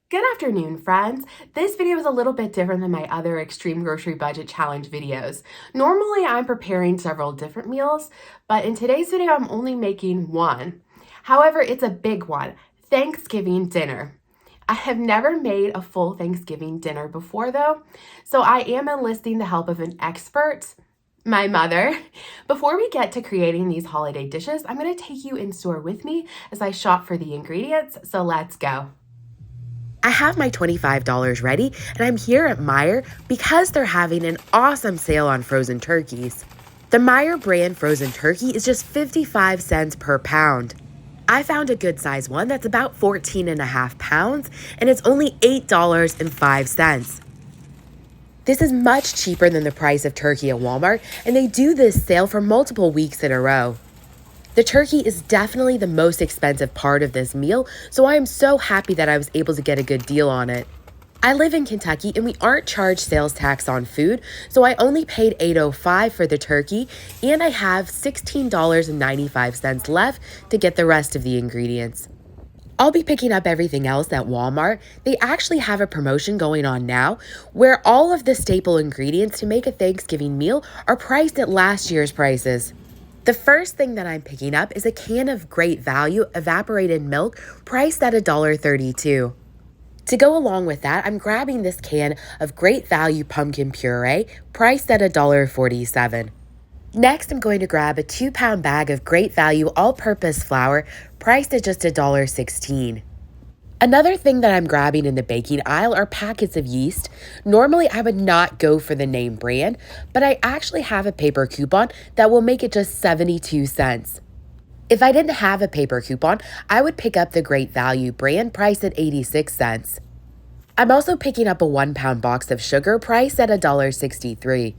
Good afternoon, friends. This video is a little bit different than my other extreme grocery budget challenge videos. Normally, I'm preparing several different meals, but in today's video, I'm only making one. However, it's a big one, Thanksgiving dinner. I have never made a full Thanksgiving dinner before though, so I am enlisting the help of an expert, my mother. Before we get to creating these holiday dishes, I'm going to take you in store with me as I shop for the ingredients, so let's go. I have my $25 ready, and I'm here at Meijer because they're having an awesome sale on frozen turkeys. The Meijer brand frozen turkey is just 55 cents per pound. I found a good size one that's about 14.5 pounds, and it's only $8.05. This is much cheaper than the price of turkey at Walmart, and they do this sale for multiple weeks in a row. The turkey is definitely the most expensive part of this meal, so I am so happy that I was able to get a good deal on it. I live in Kentucky and we aren't charged sales tax on food, so I only paid $8.05 for the turkey, and I have $16.95 left to get the rest of the ingredients. I'll be picking up everything else at Walmart. They actually have a promotion going on now where all of the staple ingredients to make a Thanksgiving meal are priced at last year's prices. The first thing that I'm picking up is a can of Great Value evaporated milk priced at $1.32. To go along with that, I'm grabbing this can of Great Value pumpkin puree priced at $1.47. Next, I'm going to grab a 2-pound bag of Great Value all-purpose flour priced at just $1.16. Another thing that I'm grabbing in the baking aisle are packets of yeast. Normally, I would not go for the name brand, but I actually have a paper coupon that will make it just 72 cents. If I didn't have a paper coupon, I would pick up the Great Value brand priced at 86 cents. I'm also picking up a 1-pound box of sugar priced at $1.63.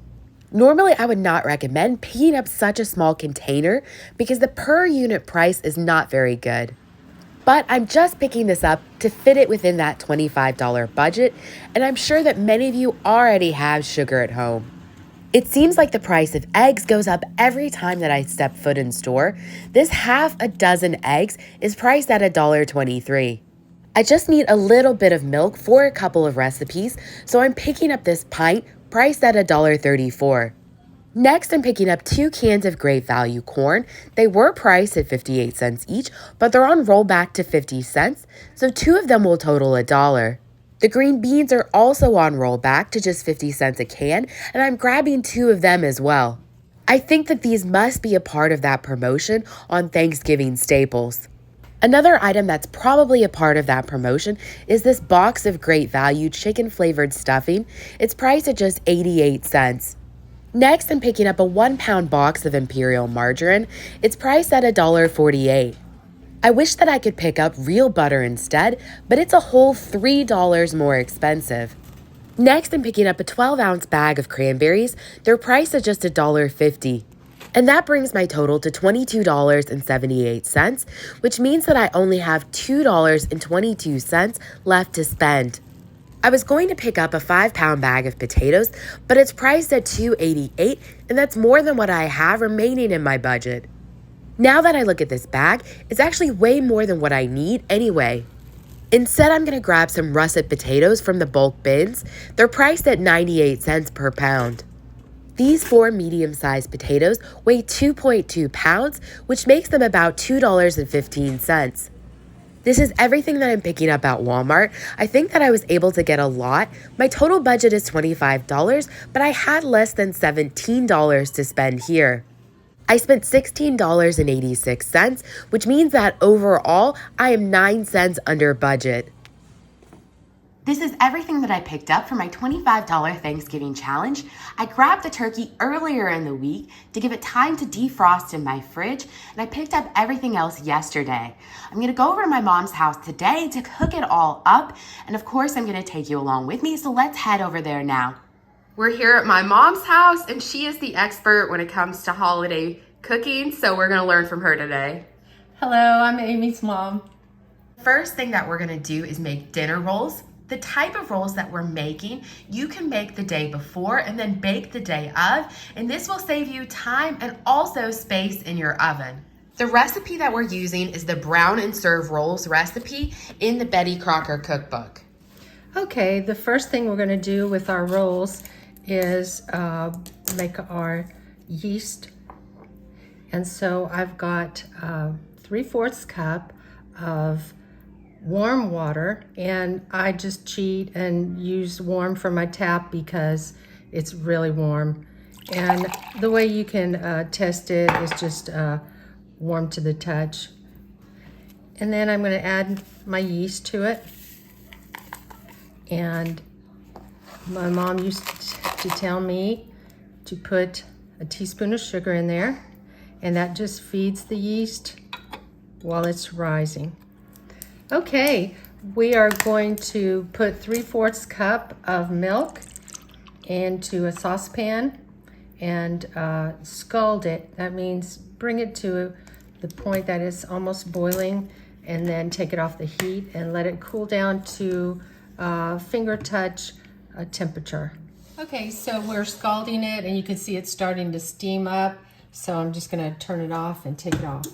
Normally, I would not recommend picking up such a small container because the per unit price is not very good. But I'm just picking this up to fit it within that $25 budget, and I'm sure that many of you already have sugar at home. It seems like the price of eggs goes up every time that I step foot in store. This half a dozen eggs is priced at $1.23. I just need a little bit of milk for a couple of recipes, so I'm picking up this pint priced at $1.34. Next, I'm picking up 2 cans of Great Value corn. They were priced at 58 cents each, but they're on rollback to 50 cents, so 2 of them will total $1. The green beans are also on rollback to just 50 cents a can, and I'm grabbing 2 of them as well. I think that these must be a part of that promotion on Thanksgiving staples. Another item that's probably a part of that promotion is this box of Great Value chicken-flavored stuffing. It's priced at just 88 cents. Next, I'm picking up a 1-pound box of Imperial margarine. It's priced at $1.48. I wish that I could pick up real butter instead, but it's a whole $3 more expensive. Next, I'm picking up a 12-ounce bag of cranberries. They're priced at just $1.50. And that brings my total to $22.78, which means that I only have $2.22 left to spend. I was going to pick up a 5-pound bag of potatoes, but it's priced at $2.88, and that's more than what I have remaining in my budget. Now that I look at this bag, it's actually way more than what I need anyway. Instead, I'm going to grab some russet potatoes from the bulk bins. They're priced at 98 cents per pound. These 4 medium-sized potatoes weigh 2.2 pounds, which makes them about $2.15. This is everything that I'm picking up at Walmart. I think that I was able to get a lot. My total budget is $25, but I had less than $17 to spend here. I spent $16.86, which means that overall, I am 9 cents under budget. This is everything that I picked up for my $25 Thanksgiving challenge. I grabbed the turkey earlier in the week to give it time to defrost in my fridge, and I picked up everything else yesterday. I'm gonna go over to my mom's house today to cook it all up, and of course I'm gonna take you along with me, so let's head over there now. We're here at my mom's house, and she is the expert when it comes to holiday cooking, so we're gonna learn from her today. Hello, I'm Amy's mom. First thing that we're gonna do is make dinner rolls. The type of rolls that we're making, you can make the day before and then bake the day of, and this will save you time and also space in your oven. The recipe that we're using is the brown and serve rolls recipe in the Betty Crocker cookbook. Okay, the first thing we're going to do with our rolls is make our yeast. And so I've got 3/4 cup of warm water, and I just cheat and use warm from my tap because it's really warm. And the way you can test it is just warm to the touch. And then I'm going to add my yeast to it. And my mom used to tell me to put a teaspoon of sugar in there, and that just feeds the yeast while it's rising. Okay, we are going to put 3/4 cup of milk into a saucepan and scald it. That means bring it to the point that it's almost boiling, and then take it off the heat and let it cool down to finger touch temperature. Okay, so we're scalding it, and you can see it's starting to steam up. So I'm just going to turn it off and take it off.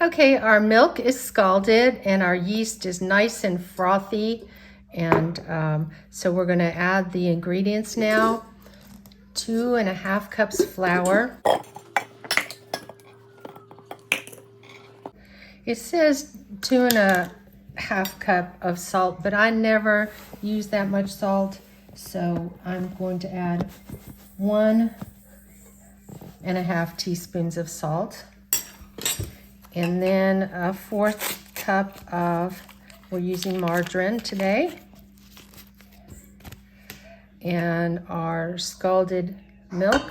Okay, our milk is scalded and our yeast is nice and frothy. And so we're going to add the ingredients now. 2.5 cups flour. It says 2.5 cup of salt, but I never use that much salt. So I'm going to add 1.5 teaspoons of salt. And then 1/4 cup of, we're using margarine today. And our scalded milk.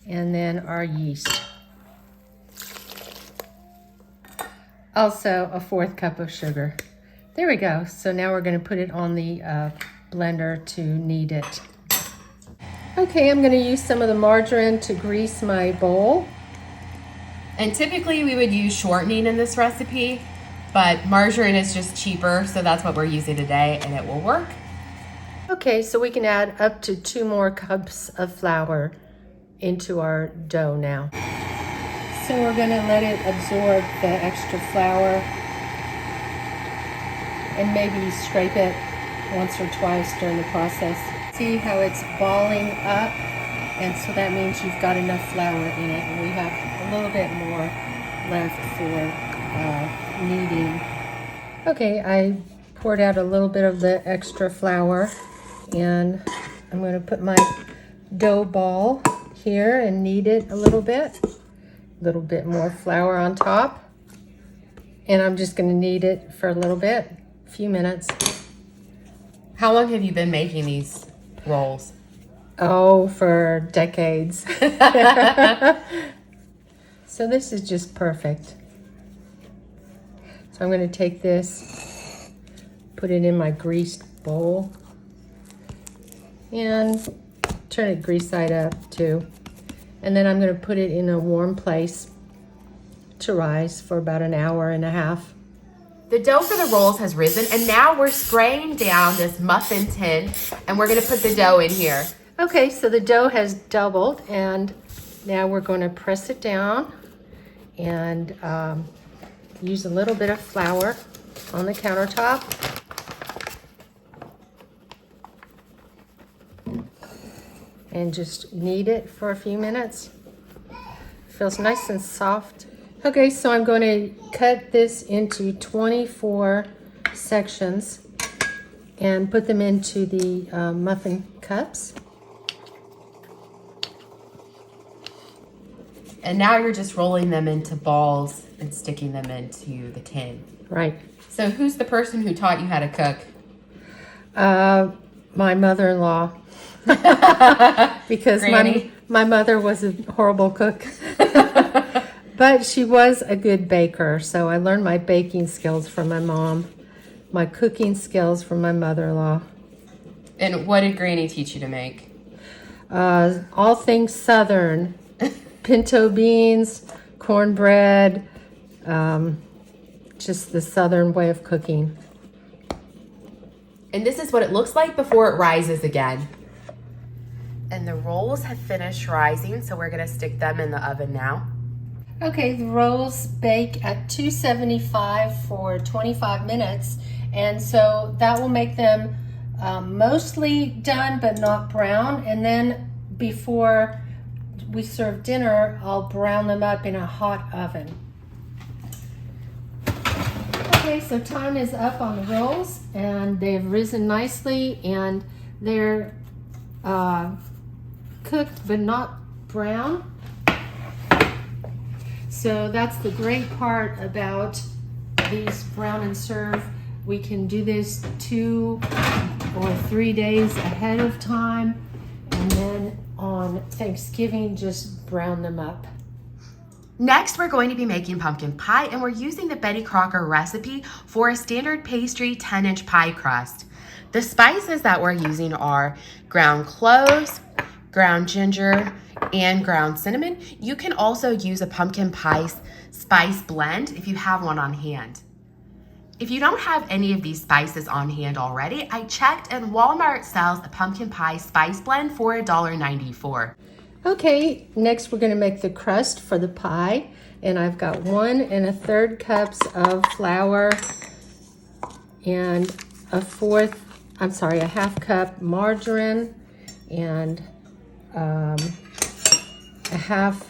And then our yeast. Also 1/4 cup of sugar. There we go. So now we're going to put it on the blender to knead it. Okay, I'm going to use some of the margarine to grease my bowl. And typically we would use shortening in this recipe, but margarine is just cheaper, so that's what we're using today, and it will work. Okay, so we can add up to 2 more cups of flour into our dough now. So we're going to let it absorb the extra flour and maybe scrape it once or twice during the process. See how it's balling up, and so that means you've got enough flour in it, and we have a little bit more left for kneading. Okay, I poured out a little bit of the extra flour, and I'm going to put my dough ball here and knead it a little bit more flour on top, and I'm just going to knead it for a little bit, a few minutes. How long have you been making these rolls? Oh, for decades. So this is just perfect. So I'm going to take this, put it in my greased bowl, and turn it grease side up too. And then I'm going to put it in a warm place to rise for about 1.5 hours. The dough for the rolls has risen, and now we're spraying down this muffin tin, and we're going to put the dough in here. Okay, so the dough has doubled, and now we're going to press it down and use a little bit of flour on the countertop. And just knead it for a few minutes. Feels nice and soft. Okay, so I'm going to cut this into 24 sections and put them into the muffin cups. And now you're just rolling them into balls and sticking them into the tin. Right. So who's the person who taught you how to cook? My mother-in-law. Because my mother was a horrible cook. But she was a good baker, so I learned my baking skills from my mom, my cooking skills from my mother-in-law. And what did Granny teach you to make? All things Southern. Pinto beans, cornbread, just the Southern way of cooking. And this is what it looks like before it rises again. And the rolls have finished rising, so we're gonna stick them in the oven now. Okay, the rolls bake at 275 for 25 minutes, And so that will make them mostly done but not brown. And then before we serve dinner, I'll brown them up in a hot oven. Okay, so time is up on the rolls, and they've risen nicely, and they're cooked but not brown. So that's the great part about these brown and serve. We can do this 2 or 3 days ahead of time, and then on Thanksgiving just brown them up. Next, we're going to be making pumpkin pie, and we're using the Betty Crocker recipe for a standard pastry 10-inch pie crust. The spices that we're using are ground cloves, ground ginger, and ground cinnamon. You can also use a pumpkin pie spice blend if you have one on hand. If you don't have any of these spices on hand already, I checked and Walmart sells a pumpkin pie spice blend for $1.94. Okay, next we're going to make the crust for the pie, and I've got 1 1/3 cups of flour and a 1/2 cup margarine and a 1/2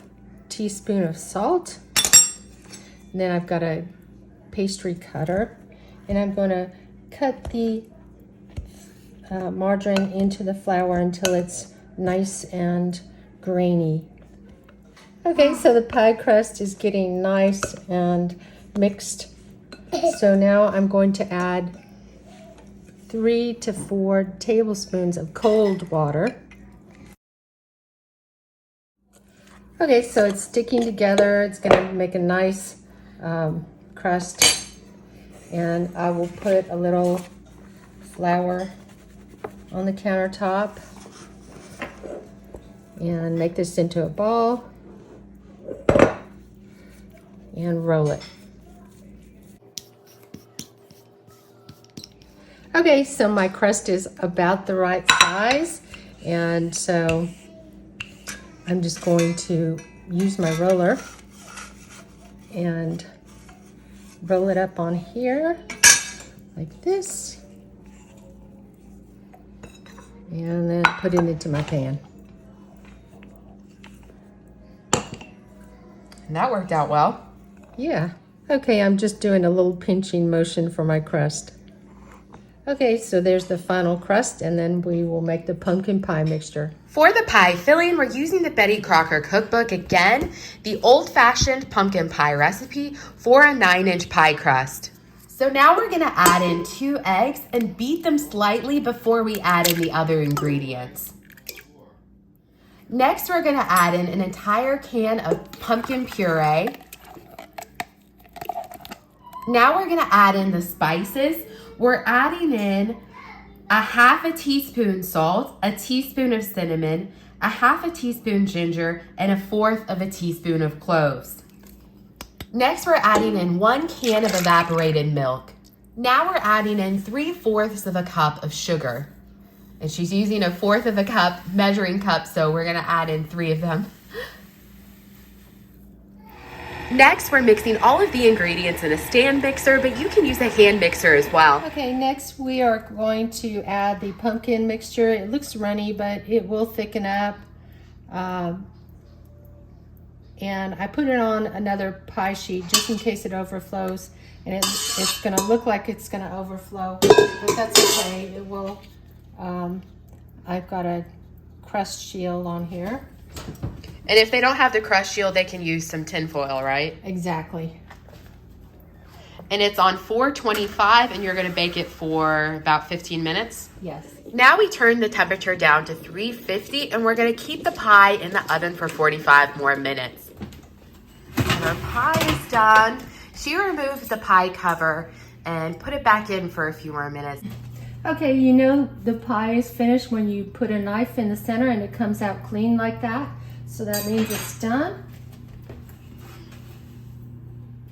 teaspoon of salt. And then I've got a pastry cutter, and I'm going to cut the margarine into the flour until it's nice and grainy. Okay, so the pie crust is getting nice and mixed. So now I'm going to add 3 to 4 tablespoons of cold water. Okay, so it's sticking together. It's going to make a nice crust. And I will put a little flour on the countertop and make this into a ball and roll it. Okay, so my crust is about the right size, and so I'm just going to use my roller and roll it up on here like this, and then put it into my pan. And that worked out well. Yeah. Okay, I'm just doing a little pinching motion for my crust. Okay, so there's the final crust, and then we will make the pumpkin pie mixture. For the pie filling, we're using the Betty Crocker cookbook again, the old-fashioned pumpkin pie recipe for a 9-inch pie crust. So now we're gonna add in 2 eggs and beat them slightly before we add in the other ingredients. Next, we're gonna add in an entire can of pumpkin puree. Now we're gonna add in the spices. We're adding in a 1/2 teaspoon salt, a teaspoon of cinnamon, a 1/2 teaspoon ginger, and a 1/4 teaspoon of cloves. Next, we're adding in 1 can of evaporated milk. Now we're adding in 3/4 cup of sugar. And she's using a 1/4 cup measuring cup, so we're gonna add in 3 of them. Next, we're mixing all of the ingredients in a stand mixer, but you can use a hand mixer as well. Okay, next we are going to add the pumpkin mixture. It looks runny, but it will thicken up. And I put it on another pie sheet just in case it overflows. And it's gonna look like it's gonna overflow, but that's okay. It will. I've got a crust shield on here. And if they don't have the crust shield, they can use some tin foil, right? Exactly. And it's on 425, and you're gonna bake it for about 15 minutes? Yes. Now we turn the temperature down to 350, and we're gonna keep the pie in the oven for 45 more minutes. And our pie is done. She removed the pie cover and put it back in for a few more minutes. Okay, you know the pie is finished when you put a knife in the center and it comes out clean like that. So that means it's done.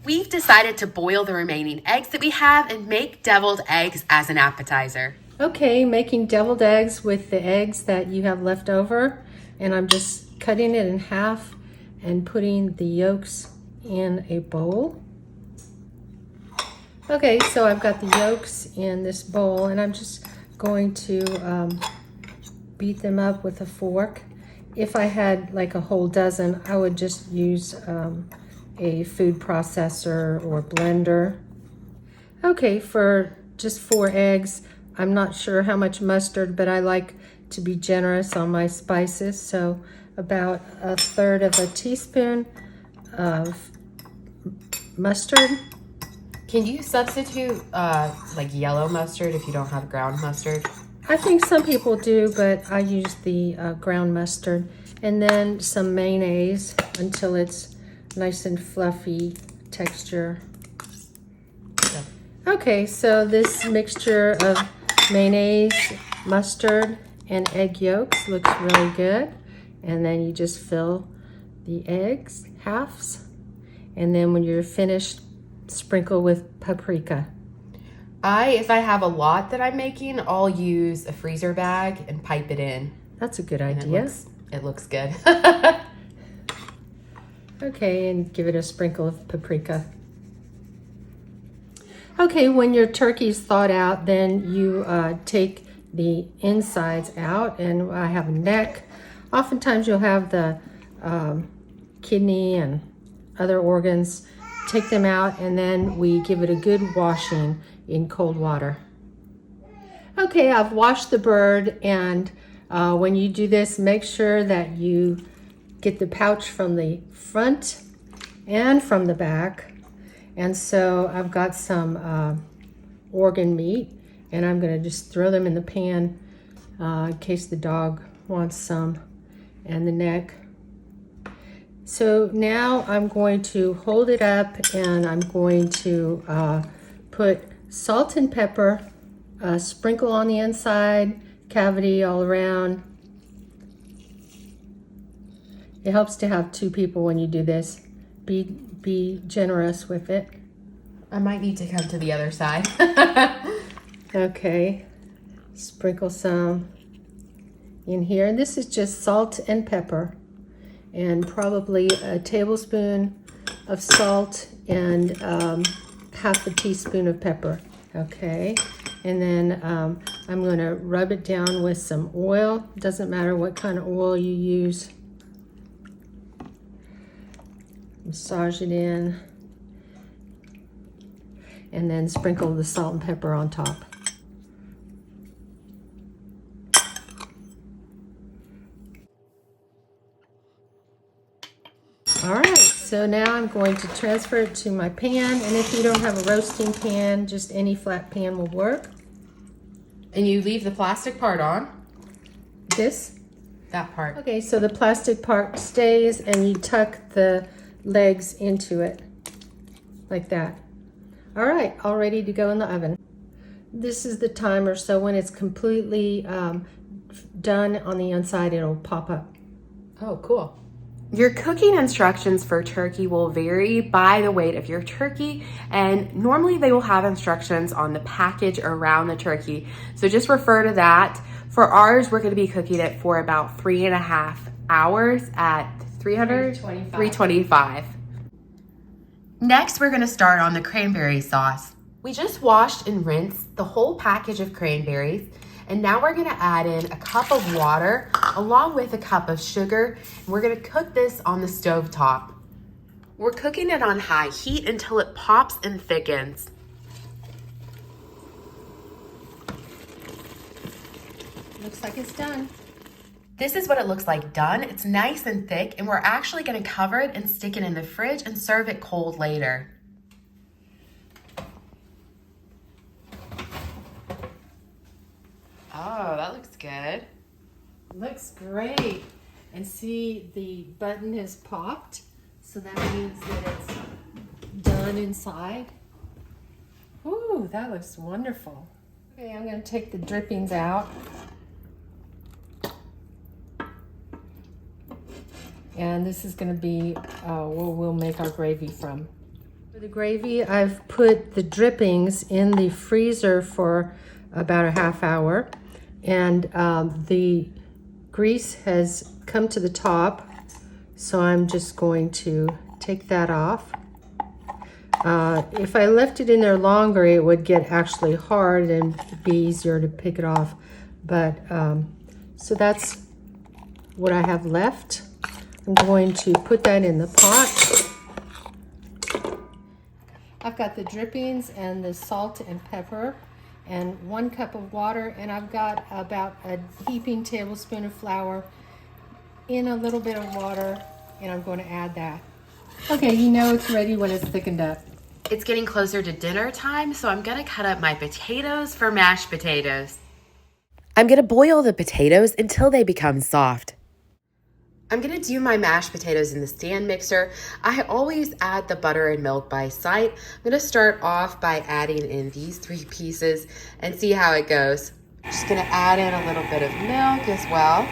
We've decided to boil the remaining eggs that we have and make deviled eggs as an appetizer. Okay, making deviled eggs with the eggs that you have left over. And I'm just cutting it in half and putting the yolks in a bowl. Okay, so I've got the yolks in this bowl, and I'm just going to beat them up with a fork. If I had like a whole dozen, I would just use a food processor or blender. Okay, for just 4 eggs, I'm not sure how much mustard, but I like to be generous on my spices, so about 1/3 of a teaspoon of mustard. Can you substitute like yellow mustard if you don't have ground mustard? I think some people do, but I use the ground mustard. And then some mayonnaise until it's nice and fluffy texture. Okay, so this mixture of mayonnaise, mustard, and egg yolks looks really good. And then you just fill the eggs, halves. And then when you're finished, sprinkle with paprika. If I have a lot that I'm making, I'll use a freezer bag and pipe it in. That's a good idea. It looks good. Okay, and give it a sprinkle of paprika. Okay, when your turkey's thawed out, then you take the insides out, and I have a neck. Oftentimes you'll have the kidney and other organs. Take them out, and then we give it a good washing in cold water. Okay, I've washed the bird, and when you do this, make sure that you get the pouch from the front and from the back. And so I've got some organ meat, and I'm gonna just throw them in the pan in case the dog wants some, and the neck. So now I'm going to hold it up, and I'm going to put salt and pepper, sprinkle on the inside, cavity all around. It helps to have 2 people when you do this. Be generous with it. I might need to come to the other side. Okay, sprinkle some in here. And this is just salt and pepper, and probably a tablespoon of salt and half a teaspoon of pepper. Okay, and then I'm going to rub it down with some oil. Doesn't matter what kind of oil you use. Massage it in, and then sprinkle the salt and pepper on top. All right, so now I'm going to transfer it to my pan, and if you don't have a roasting pan, just any flat pan will work. And you leave the plastic part on? This? That part. Okay, so the plastic part stays, and you tuck the legs into it like that. All right, all ready to go in the oven. This is the timer, so when it's completely done on the inside, it'll pop up. Oh, cool. Your cooking instructions for turkey will vary by the weight of your turkey, and normally they will have instructions on the package around the turkey. So just refer to that. For ours, we're going to be cooking it for about 3.5 hours at 325. Next, we're going to start on the cranberry sauce. We just washed and rinsed the whole package of cranberries, and now we're going to add in a cup of water along with a cup of sugar. And we're going to cook this on the stove top. We're cooking it on high heat until it pops and thickens. Looks like it's done. This is what it looks like done. It's nice and thick, and we're actually going to cover it and stick it in the fridge and serve it cold later. Oh, that looks good. Looks great. And see, the button has popped, so that means that it's done inside. Ooh, that looks wonderful. Okay, I'm going to take the drippings out. And this is going to be where we'll make our gravy from. For the gravy, I've put the drippings in the freezer for about a half hour. And the grease has come to the top, so I'm just going to take that off. If I left it in there longer, it would get actually hard and be easier to pick it off. But so that's what I have left. I'm going to put that in the pot. I've got the drippings and the salt and pepper and 1 cup of water, and I've got about a heaping tablespoon of flour in a little bit of water, and I'm going to add that. Okay, you know it's ready when it's thickened up. It's getting closer to dinner time, so I'm gonna cut up my potatoes for mashed potatoes. I'm gonna boil the potatoes until they become soft. I'm gonna do my mashed potatoes in the stand mixer. I always add the butter and milk by sight. I'm gonna start off by adding in these 3 pieces and see how it goes. Just gonna add in a little bit of milk as well.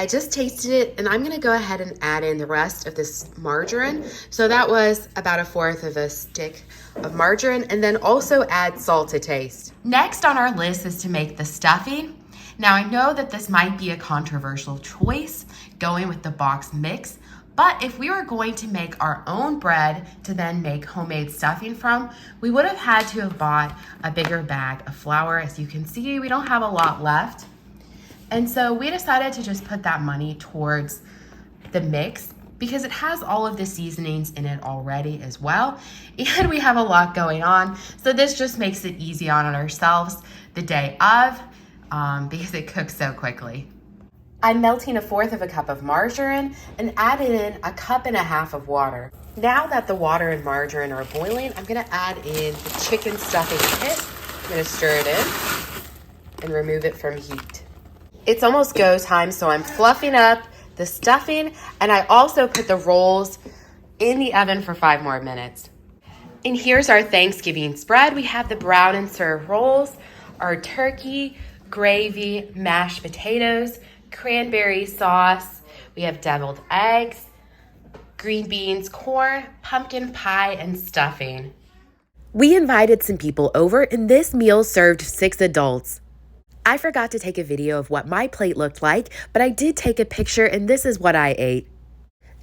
I just tasted it, and I'm gonna go ahead and add in the rest of this margarine. So that was about 1/4 of a stick of margarine, and then also add salt to taste. Next on our list is to make the stuffing. Now I know that this might be a controversial choice, going with the box mix, but if we were going to make our own bread to then make homemade stuffing from, we would have had to have bought a bigger bag of flour. As you can see, we don't have a lot left. And so we decided to just put that money towards the mix because it has all of the seasonings in it already as well. And we have a lot going on. So this just makes it easy on ourselves the day of because it cooks so quickly. I'm melting 1/4 of a cup of margarine and added in 1.5 cups of water. Now that the water and margarine are boiling, I'm gonna add in the chicken stuffing kit. I'm gonna stir it in and remove it from heat. It's almost go time, so I'm fluffing up the stuffing, and I also put the rolls in the oven for 5 more minutes. And here's our Thanksgiving spread. We have the brown and serve rolls, our turkey, gravy, mashed potatoes, cranberry sauce. We have deviled eggs, green beans, corn, pumpkin pie, and stuffing. We invited some people over, and this meal served 6 adults. I forgot to take a video of what my plate looked like, but I did take a picture, and this is what I ate.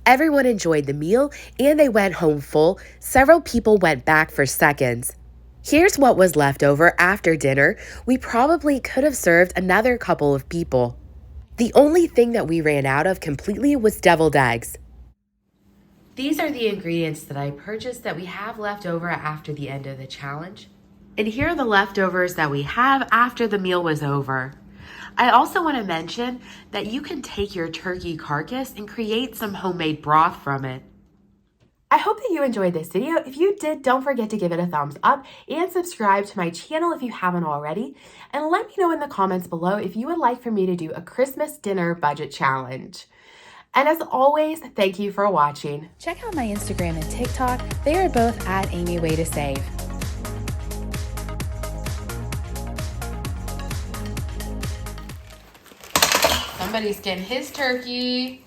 Everyone enjoyed the meal, and they went home full. Several people went back for seconds. Here's what was left over after dinner. We probably could have served another couple of people. The only thing that we ran out of completely was deviled eggs. These are the ingredients that I purchased that we have left over after the end of the challenge. And here are the leftovers that we have after the meal was over. I also want to mention that you can take your turkey carcass and create some homemade broth from it. I hope that you enjoyed this video. If you did, don't forget to give it a thumbs up and subscribe to my channel if you haven't already. And let me know in the comments below if you would like for me to do a Christmas dinner budget challenge. And as always, thank you for watching. Check out my Instagram and TikTok. They are both at Amy Way to Save. Somebody's getting his turkey.